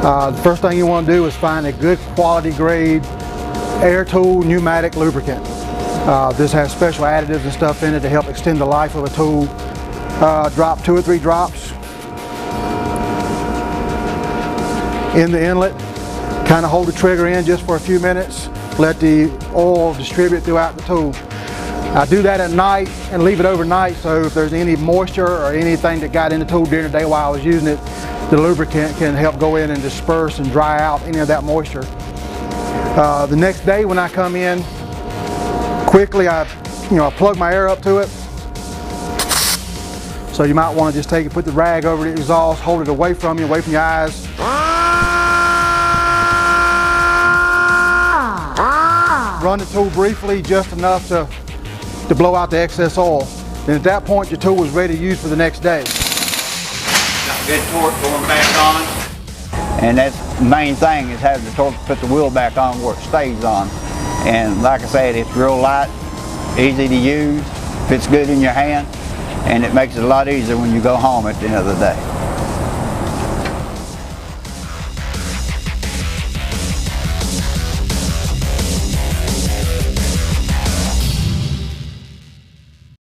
The first thing you want to do is find a good quality grade air tool pneumatic lubricant. This has special additives and stuff in it to help extend the life of a tool. Drop 2 or 3 drops in the inlet. Kind of hold the trigger in just for a few minutes. Let the oil distribute throughout the tool. I do that at night and leave it overnight, so if there's any moisture or anything that got in the tool during the day while I was using it, the lubricant can help go in and disperse and dry out any of that moisture. The next day when I come in, quickly I plug my air up to it. So you might want to just take it, put the rag over the exhaust, hold it away from you, away from your eyes. Run the tool briefly, just enough to blow out the excess oil. Then at that point your tool is ready to use for the next day. Got good torque going back on. And that's the main thing, is having the torque to put the wheel back on where it stays on. And like I said, it's real light, easy to use, fits good in your hand, and it makes it a lot easier when you go home at the end of the day.